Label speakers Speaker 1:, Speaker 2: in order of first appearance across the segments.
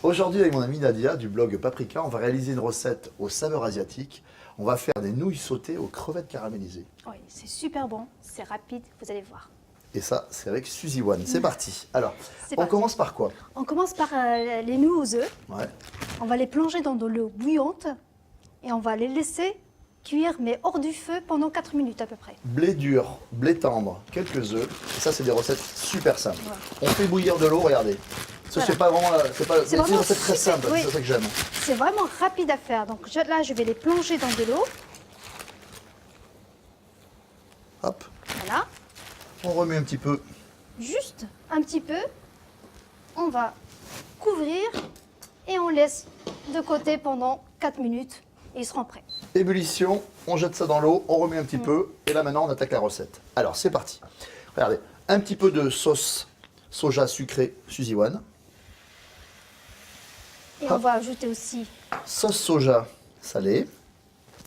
Speaker 1: Aujourd'hui, avec mon amie Nadia du blog Paprika, on va réaliser une recette aux saveurs asiatiques. On va faire des nouilles sautées aux crevettes caramélisées.
Speaker 2: Oui, c'est super bon, c'est rapide, vous allez voir.
Speaker 1: Et ça, c'est avec Suzy One. C'est parti. Alors,
Speaker 2: C'est
Speaker 1: on
Speaker 2: parti.
Speaker 1: commence par quoi?
Speaker 2: On commence par les nouilles aux œufs.
Speaker 1: Ouais.
Speaker 2: On va les plonger dans de l'eau bouillante et on va les laisser cuire, mais hors du feu, pendant 4 minutes à peu près.
Speaker 1: Blé dur, blé tendre, quelques œufs. Et ça, c'est des recettes super simples.
Speaker 2: Ouais.
Speaker 1: On fait bouillir de l'eau, regardez. Ça,
Speaker 2: Voilà.
Speaker 1: c'est pas vraiment...
Speaker 2: C'est
Speaker 1: C'est une
Speaker 2: vraiment
Speaker 1: recette très
Speaker 2: super,
Speaker 1: simple,
Speaker 2: oui.
Speaker 1: c'est ça que j'aime.
Speaker 2: C'est vraiment rapide à faire. Donc là, je vais les plonger dans de l'eau.
Speaker 1: Hop,
Speaker 2: Voilà.
Speaker 1: on remet un petit peu.
Speaker 2: Juste un petit peu. On va couvrir et on laisse de côté pendant 4 minutes et ils seront prêts.
Speaker 1: Ébullition, on jette ça dans l'eau, on remet un petit peu. Et là, maintenant, on attaque la recette. Alors, c'est parti. Regardez, un petit peu de sauce soja sucrée Suzy One.
Speaker 2: Et on va ajouter aussi
Speaker 1: Sauce soja salée.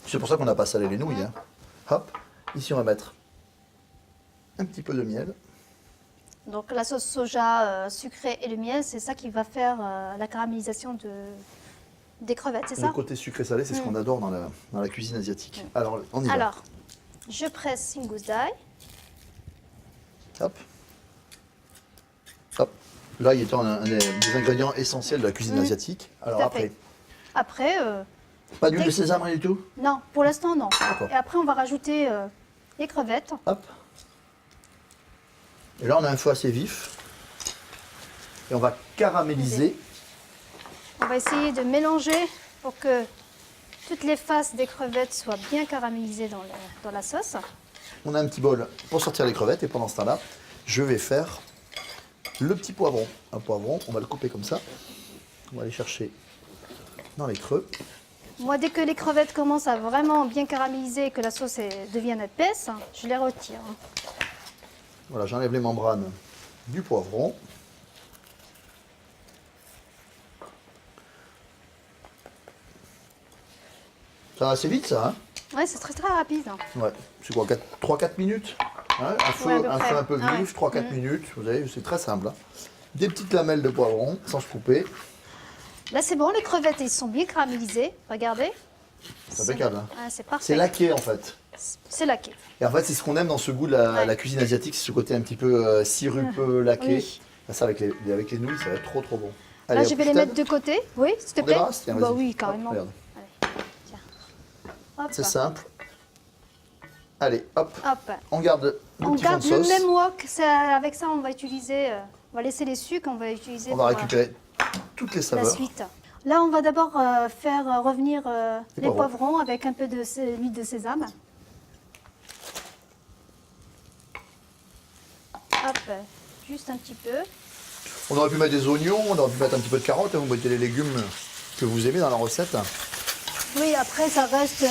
Speaker 1: C'est pour ça qu'on n'a pas salé les nouilles. Hein. Hop, ici, on va mettre un petit peu de miel.
Speaker 2: donc la sauce soja sucrée et le miel, c'est ça qui va faire la caramélisation des crevettes, c'est
Speaker 1: Le
Speaker 2: ça?
Speaker 1: côté sucré-salé, c'est ce qu'on adore dans la cuisine asiatique. Alors, on y va.
Speaker 2: Alors, je presse une gousse d'ail.
Speaker 1: Hop. Hop. L'ail étant un des ingrédients essentiels de la cuisine asiatique. Alors
Speaker 2: Tout à
Speaker 1: après,
Speaker 2: fait. Après,
Speaker 1: pas d'huile de
Speaker 2: dès-
Speaker 1: sésame, rien du tout?
Speaker 2: non, pour l'instant, non.
Speaker 1: D'accord.
Speaker 2: Et après, on va rajouter les crevettes.
Speaker 1: Hop. Et là, on a un feu assez vif. Et on va caraméliser.
Speaker 2: On va essayer de mélanger pour que toutes les faces des crevettes soient bien caramélisées dans la sauce.
Speaker 1: On a un petit bol pour sortir les crevettes. Et pendant ce temps-là, je vais faire le petit poivron. Un poivron, on va le couper comme ça. On va aller chercher dans les creux.
Speaker 2: Moi, dès que les crevettes commencent à vraiment bien caraméliser et que la sauce devienne épaisse, je les retire.
Speaker 1: Voilà, j'enlève les membranes du poivron. Ça va assez vite, ça, hein?
Speaker 2: Ouais, c'est très très rapide.
Speaker 1: Ouais, c'est quoi, 3-4 minutes? Hein, un feu,
Speaker 2: Ouais, à peu
Speaker 1: un
Speaker 2: près.
Speaker 1: feu un peu
Speaker 2: Ouais.
Speaker 1: vif, 3-4 minutes, vous savez, c'est très simple. Hein. Des petites lamelles de poivron, sans se couper.
Speaker 2: Là, c'est bon, les crevettes, ils sont bien caramélisées. Regardez.
Speaker 1: C'est impeccable. Hein.
Speaker 2: Ah, c'est parfait.
Speaker 1: C'est laqué, en fait.
Speaker 2: C'est laqué.
Speaker 1: Et en fait, c'est ce qu'on aime dans ce goût de
Speaker 2: Ouais.
Speaker 1: la cuisine asiatique, c'est ce côté un petit peu sirupeux, laqué.
Speaker 2: Oui.
Speaker 1: Là, ça, avec les nouilles, ça va être trop trop bon.
Speaker 2: Là,
Speaker 1: Allez,
Speaker 2: je
Speaker 1: hop,
Speaker 2: vais les
Speaker 1: t'aides.
Speaker 2: mettre de côté. Oui, s'il te
Speaker 1: On
Speaker 2: plaît.
Speaker 1: débarrasse? Tiens,
Speaker 2: Bah
Speaker 1: vas-y.
Speaker 2: oui,
Speaker 1: Hop,
Speaker 2: carrément.
Speaker 1: regarde.
Speaker 2: Allez. Tiens. Hop.
Speaker 1: C'est simple. Allez, hop,
Speaker 2: Hop.
Speaker 1: on garde le
Speaker 2: On
Speaker 1: petit fond
Speaker 2: garde
Speaker 1: de
Speaker 2: le
Speaker 1: sauce.
Speaker 2: même wok. Avec ça, on va utiliser. On va laisser les sucres. On va utiliser
Speaker 1: On va
Speaker 2: pour,
Speaker 1: récupérer toutes les
Speaker 2: la
Speaker 1: saveurs.
Speaker 2: suite. Là, on va d'abord faire revenir les
Speaker 1: poivrons.
Speaker 2: poivrons avec un peu d'huile de sésame. Hop, juste un petit peu.
Speaker 1: On aurait pu mettre des oignons, on aurait pu mettre un petit peu de carottes, hein, vous mettez les légumes que vous aimez dans la recette.
Speaker 2: Oui, après, ça reste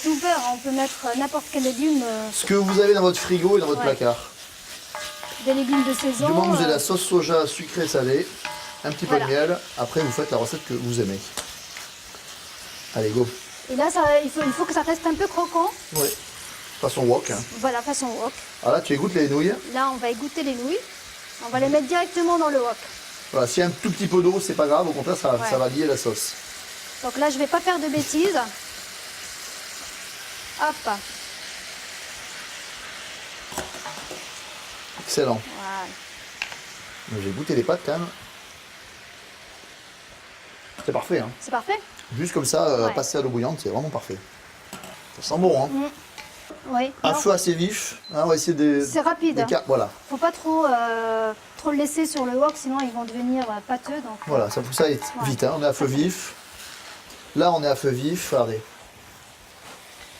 Speaker 2: ouvert. On peut mettre n'importe quel légume,
Speaker 1: Ce que vous avez dans votre frigo et dans votre
Speaker 2: Ouais.
Speaker 1: placard.
Speaker 2: des légumes de saison.
Speaker 1: Du moment que vous avez la sauce soja sucrée salée, un petit peu de
Speaker 2: Voilà.
Speaker 1: miel, après vous faites la recette que vous aimez. Allez, go.
Speaker 2: Et là, il faut que ça reste un peu croquant.
Speaker 1: Oui. Façon wok. Hein.
Speaker 2: Voilà, façon wok.
Speaker 1: Ah là, tu égouttes les nouilles.
Speaker 2: Là, on va égoutter les nouilles. On va les mettre directement dans le wok.
Speaker 1: Voilà, s'il y a un tout petit peu d'eau, c'est pas grave, au contraire, ça
Speaker 2: Ouais.
Speaker 1: va lier la sauce.
Speaker 2: Donc là, je vais pas faire de bêtises. Hop.
Speaker 1: Excellent.
Speaker 2: Voilà.
Speaker 1: J'ai goûté les pâtes quand même. C'est parfait. Hein.
Speaker 2: C'est parfait?
Speaker 1: Juste comme ça,
Speaker 2: Ouais.
Speaker 1: passer à l'eau bouillante, c'est vraiment parfait. Ça sent bon. Hein.
Speaker 2: Oui.
Speaker 1: Un
Speaker 2: Non,
Speaker 1: feu assez vif. Hein, on va essayer de.
Speaker 2: c'est rapide.
Speaker 1: des voilà.
Speaker 2: Faut pas trop le laisser sur le wok, sinon ils vont devenir pâteux. Donc,
Speaker 1: Voilà, ça faut que ça aille vite. Hein. On est à feu vif. Là, on est à feu vif. Regardez.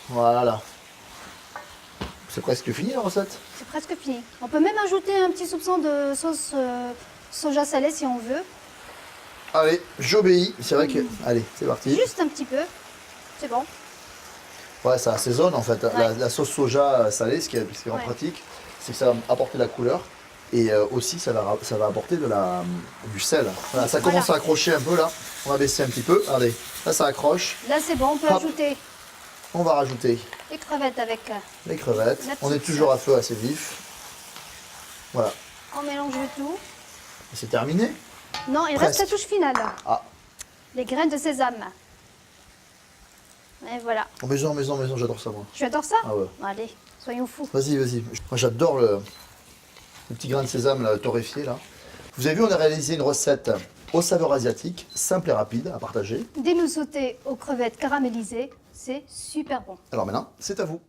Speaker 1: Voilà. C'est presque fini la recette.
Speaker 2: c'est presque fini. On peut même ajouter un petit soupçon de sauce soja salée si on veut.
Speaker 1: Allez, j'obéis. C'est vrai que. Allez, c'est parti.
Speaker 2: Juste un petit peu. C'est bon.
Speaker 1: Ouais, ça assaisonne en fait.
Speaker 2: Ouais.
Speaker 1: La sauce soja salée, ce qui est vraiment
Speaker 2: Ouais.
Speaker 1: pratique, c'est que ça va apporter de la couleur. Et aussi, ça va apporter du sel. Voilà, ça commence à accrocher un peu là. On va baisser un petit peu. Regardez, là ça accroche.
Speaker 2: Là, c'est bon. On peut
Speaker 1: Hop.
Speaker 2: ajouter
Speaker 1: On va rajouter
Speaker 2: les crevettes avec.
Speaker 1: les crevettes.
Speaker 2: La
Speaker 1: On est
Speaker 2: petite
Speaker 1: toujours à
Speaker 2: sauce.
Speaker 1: feu assez vif. Voilà.
Speaker 2: On mélange le tout.
Speaker 1: Et c'est terminé.
Speaker 2: Non, il
Speaker 1: Presque.
Speaker 2: reste la touche finale.
Speaker 1: Ah,
Speaker 2: les graines de sésame. Et voilà.
Speaker 1: Oh, maison, j'adore ça moi.
Speaker 2: Tu adores ça?
Speaker 1: Ah ouais.
Speaker 2: Allez, soyons fous.
Speaker 1: Vas-y. Moi j'adore le petit grain de sésame là, torréfié là. Vous avez vu, on a réalisé une recette aux saveurs asiatiques, simple et rapide à partager.
Speaker 2: Des nouilles sautées aux crevettes caramélisées, c'est super bon.
Speaker 1: Alors maintenant, c'est à vous.